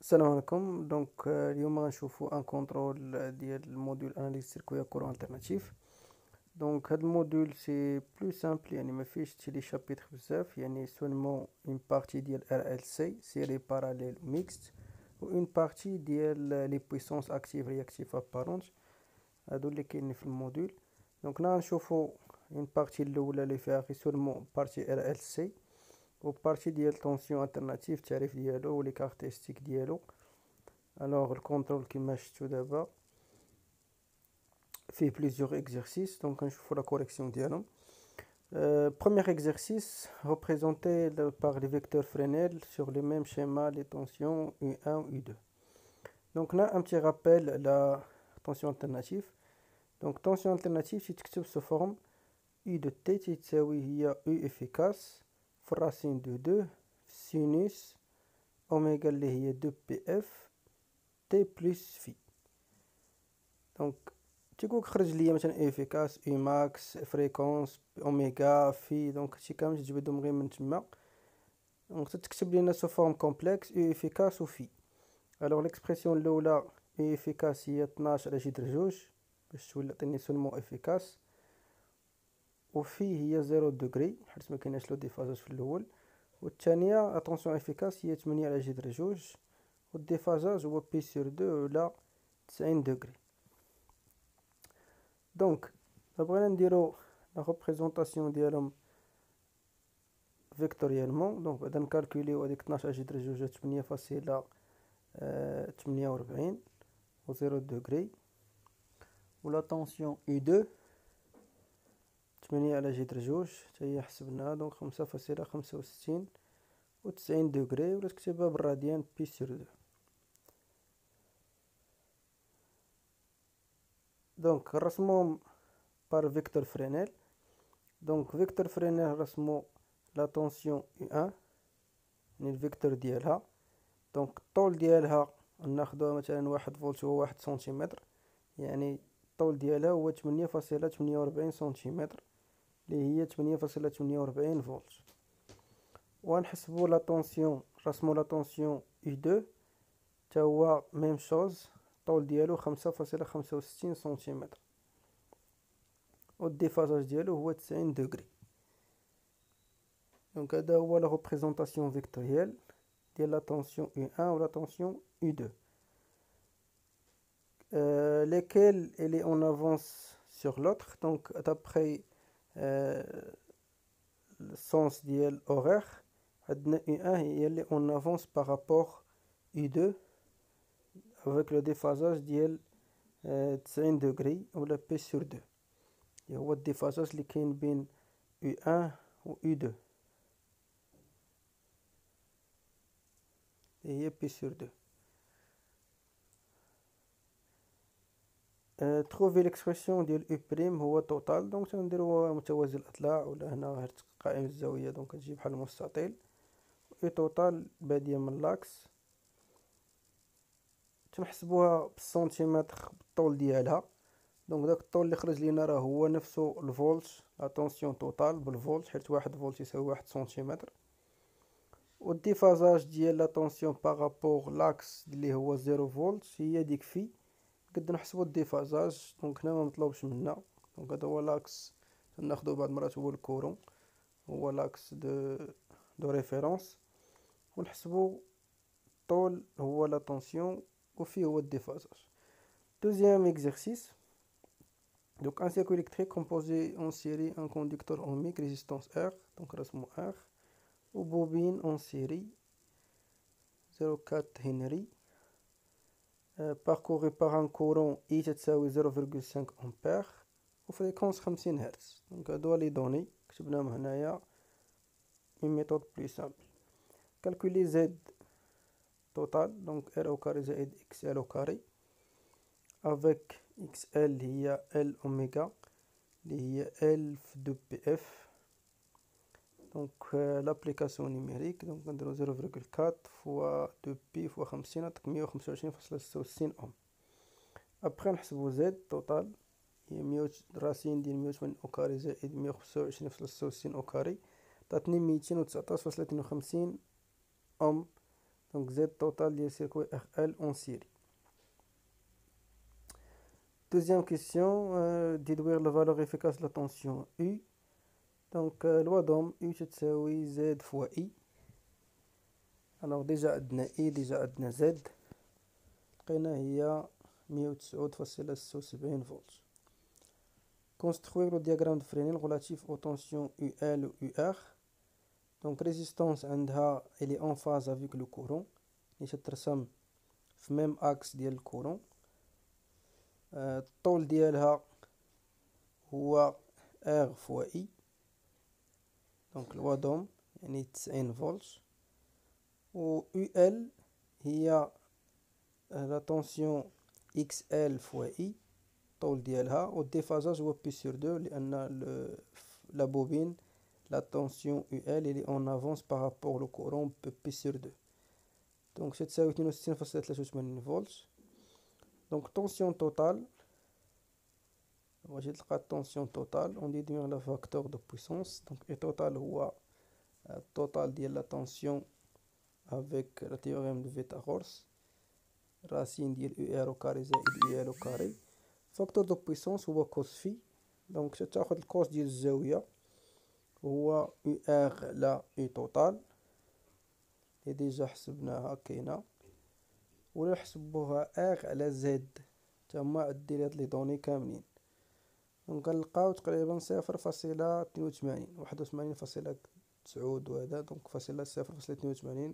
السلام عليكم. اليوم غنشوفو ان كونترول ديال الموديول اناليز سيركويا كورون الترناتيف. هاد الموديول سي بلو سامبل، يعني ما فيش لي شابيتر بزاف، يعني سولمون اون بارتي ديال ار ال سي سيري باراليل ميكست و اون بارتي ديال لي بويسونس اكتيف رياكتيف ابارونت، هادو اللي كاينين في الموديول. هنا غنشوفو اون بارتي الاولى اللي فيها غير سولمون بارتي ار ال سي و بارتي ديال طونسيون الترناتيف، التعريف ديالو و لي كاركتيرستيك ديالو. الوغ الكونترول كيما شفتو دابا فيه بليزيور اكزرسيس، غنشوفو لا كوريكسيون ديالهم. Premier exercice représenté par les vecteurs Fresnel sur le même schéma les tensions U1 ou U2. Donc là un petit rappel à la tension alternative. Donc tension alternative تتكتب sous forme U de T تساوي هي U efficace في racine de 2 sinus oméga اللي هي 2PF T plus phi. Donc تيقولك خرج ليا مثلا افيكاس اي ماكس فريكونس اوميغا في، هادشي كامل تجبدهم غير من تما. تكتب لينا سو فورم كومبلكس اي افيكاس و في. الوغ ليكسبرسيون الاولى اي افيكاس هي 12 على جذر جوج باش تولي عطيني سولمون افيكاس، و في هي 0 دوغري حيت ما كايناش لو ديفازاج في الاول، والثانيه اتونسيون افيكاس هي 8 على جذر جوج، والديفازاج هو بي سور 2 ولا 90 دوغري. بغينا نديرو لا ريبريزونطاسيون ديالهم فيكتوريالمون. بعدا نكالكوليو هاديك 12 على جذر جوج 8.48 و 0 دوغري، و لا طونسيون اي 2 8 على جذر جوج حتى هي حسبناها 5.65 و 90 دوغري، ولا تكتبها بالراديان بي سور 2. نرسموهم بار فيكتور فرينيل. فيكتور فرينيل رسمو لا طونسيون U1 يعني الفيكتور ديالها. الطول ديالها ناخدوها مثلا 1 فولت هو 1 سنتيمتر، يعني الطول ديالها هو 8.48 سنتيمتر اللي هي 8.48 فولت. ونحسبو لا طونسيون، رسمو لا طونسيون U2 تا هو ميم شوز، الطول ديالو 5.65 سنتيمتر، و الديفازاج ديالو هو 90 دوغري. هذا هو لا ريبريزونطاسيون فيكتوريال ديال لا طونسيون U1 و لا طونسيون U2. lesquels elle est en avance sur l'autre. D'après le sens ديال horaire, عندنا U1 elle est en avance par rapport U2 avec le déphasage ديال 90 degrés ولا P sur 2. هو الديفازاج اللي كاين بين U1 و U2 هي P sur 2. trouver l'expression ديال U prime هو total. تنديرو متوازي الاضلاع، ولا هنا قائم الزاويه كتجي بحال المستطيل. U total باديه من لاكس تنحسبوها بالسنتيمتر بالطول ديالها. داك الطول اللي خرج لينا راه هو نفسه الفولت، اتونسيون توتال بالفولت، حيت 1 فولت يساوي 1 سنتيمتر. والديفازاج ديال لا طونسيون بارابور لاكس اللي هو 0 فولت هي ديك في. قد نحسبو الديفازاج، هنا ما مطلوبش منا. هذا هو لاكس، ناخدو بعض المرات هو الكورون، هو لاكس دو ريفيرونس، ونحسبو الطول هو لا طونسيون وفي هو الديفازاج. Deuxième exercice. Un circuit électrique composé en série, un conducteur ohmique, résistance R, rassemblons R, ou bobine en série 0,4 Henry, parcouru par un courant I تساوي 0,5 ampère و fréquence 50 Hz. هادو لي دوني كتبناهم هنايا. une méthode plus simple. Calculer Z total, R au carré زائد XL au carré, avec XL هي L oméga اللي هي L في 2PF. l'application numérique نديرو 0,4 fois 2pi fois 50 نعطيك 125.66 ohm. ابخي نحسبو Z total هي راسين ديال 180 au carré زائد 125.66 au carré، عطاتني 219.52 ohm Donc Z total du circuit RL en série. Deuxième question, déduire la valeur efficace de la tension U. Donc loi d'Ohm U تساوي Z fois I. Alors déjà عندنا I déjà عندنا Z. لقينا هي 109.76 volts. Construire le diagramme de Fresnel relatif aux tensions UL ou UR. Donc résistance عندها elle est en phase avec le courant. اللي تترسم في même axe ديال الكورون. الطول ديالها هو R fois I. دونك لوا دوم يعني 90 فولت. و UL هي لا طونسيون XL fois I الطول ديالها. و الديفازاج هو بي سور دو لأن لا بوبين لا طونسيون UL elle est en avance par rapport au courant بي سور دو. دونك تساوي 62.83 فولت. دونك طونسيون توتال واش تلقى الطونسيون توتال اون ديدوير لا فاكتور دو بويسونس. دونك اي توتال هو التوتال ديال لا طونسيون افيك لا تيوريم دو فيتاغورس راسين ديال يو ار او كاري زائد يو ار او كاري. فاكتور دو بويسونس هو كوس في. دونك تاخد الكوس ديال الزاويه هو يو ار على يو توتال اللي ديجا حسبناها كاينه. ولا نحسبوها ار على زد تما عدي هاد لي دوني كاملين. دونك كنلقاو تقريبا 0.82 81.9 وهذا دونك فاصلة 0.82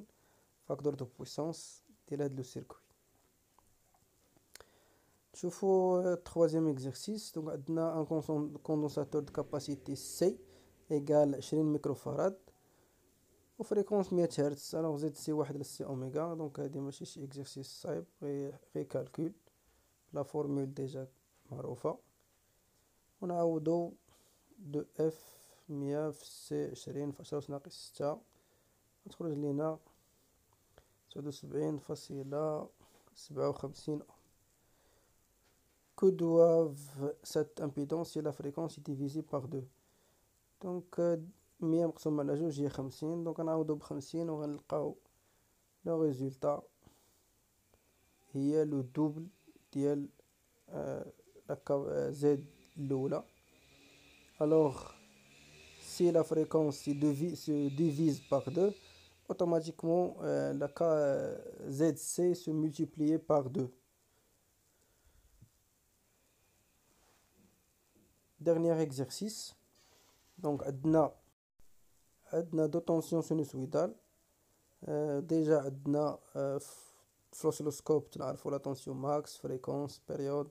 فاكتور دو بويسونس ديال هاد لو سيركوي. نشوفو troisième exercice. دونك عندنا ان كوندونساتور دو كاباسيتي سي ايكال 20 ميكروفاراد و فريكونس 100 هرتز. الوغ زد سي واحد على سي اوميغا. دونك هادي ماشي شي اكزرسيس صعيب، غير كالكول. لا فورمول ديجا معروفه. ونعوضو دو اف 100 في سي 20 في 10 ناقص 6 تخرج لينا 79.57. Que doivent cette impédance et la fréquence est divisée par 2. دونك 100 مقسوم على جوج هي 50. دونك غنعوضو ب50 وغنلقاو لو ريزولتا هي لو دوبل ديال زد الاولى. Alors, si la fréquence se divise par 2, automatiquement la ZC se multiplie par 2. Dernier exercice. Donc, عندنا deux tensions sinusoïdales. déjà عندنا في l'oscilloscope نعرفوا la tension max, fréquence, période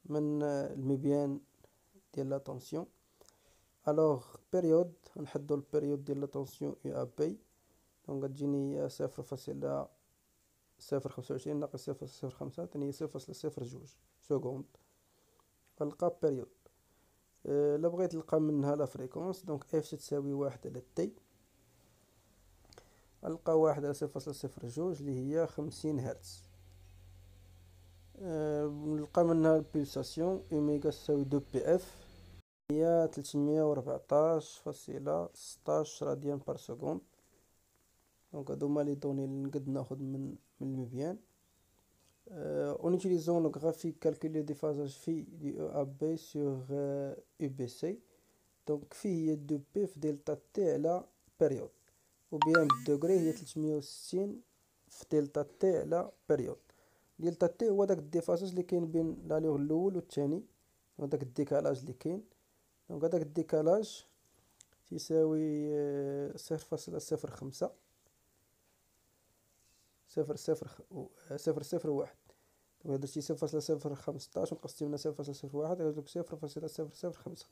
من المبيان ديال la tension. الوغ بيريود نحدو البيريود ديال لا طونسيون يو ا بي. دونك غتجيني هي 0.025 ناقص 0.05 تاني هي 0.02 سكوند. غنلقى بيريود. الا بغيت نلقى منها لا فريكونس دونك اف تساوي 1 على تي. غنلقى 1 على 0.02 اللي هي 50 هرتز. نلقى منها البولساسيون اوميغا تساوي 2 بي اف هي 314.16 راديان بار سكوند. دونك هادو هما لي دوني اللي نقد ناخد من المبيان. en utilisant le graphique calculer des phasages phi du EAB sur UBC. دونك phi هي 2 بي في دلتا تي على بيريود و بيان بالدوغري هي 360 في دلتا تي على بيريود. دلتا تي هو داك الديفازاج اللي كاين بين لاليغ الاول والثاني وداك الديكالاج اللي كاين. دونك هداك الديكالاج تساوي 0.05 0.001. دونك درتي 0.015 ونقصتي منها 0.01 غيجيك 0.005.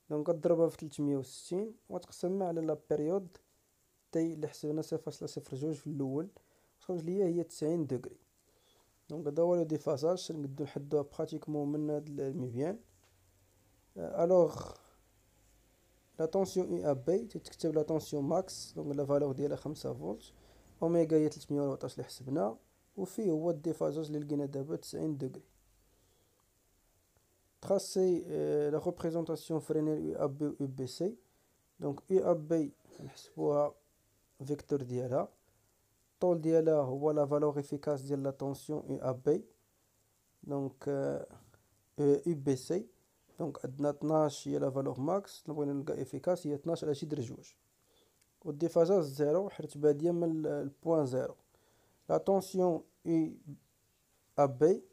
دونك كضربها في 360 وتقسمها على لا بيريود تي اللي حسبنا 0.02 في الاول تخرج ليا هي 90 دوغري. دونك هذا هو لو ديفازاج نقدروا نحدوها براتيكمون من هاد المبيان. الوغ لا طونسيون اي ا بي تتكتب لا طونسيون ماكس دونك لا فالور ديالها 5 فولت اوميغا هي 314 اللي حسبنا وفيه هو الديفازاج اللي لقينا دابا 90 دوغري. تراسي لا ريبريزونطاسيون فرينيل يو ا بي و يو بي سي. دونك يو ا بي نحسبوها فيكتور ديالها الطول ديالها هو لا فالور افيكاس ديال لا طونسيون اي ا بي. دونك اي بي سي. دونك عندنا 12 هي لا فالور ماكس، بغينا نلقى افيكاس هي 12 على جذر جوج، والديفازاج زيرو حيت بادية من البوان زيرو. لا طونسيون اي ا بي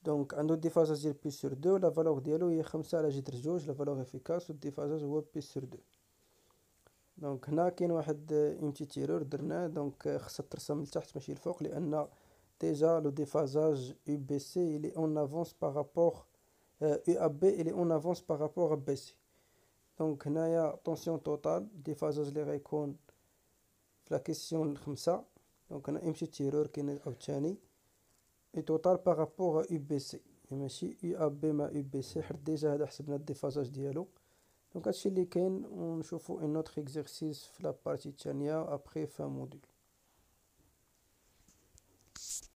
دونك عندو ديفازاج ديال بي سور دو، لا فالور ديالو هي 5 على جذر جوج لا فالور افيكاس، والديفازاج هو بي سور دو. دونك هنا كاين واحد اون بتيت ايرور درناه، دونك خصها ترسم لتحت ماشي الفوق، لان ديجا لو ديفازاج يو بي سي il est en avance par rapport UAB il est en avance par rapport à BC. دونك هنايا طونسيون توتال ديفازاج اللي غيكون في لا كيسيون الخمسة، دونك هنا امشي تيرور كاين عاوتاني اي توتال بارابور يو بي سي ماشي يو ا بي مع يو بي سي، حيت ديجا هذا حسبنا الديفازاج ديالو. دونك هادشي اللي كاين، ونشوفو ان اوتر اكزرسيس في لا بارتي الثانيه ابخي فان موديل.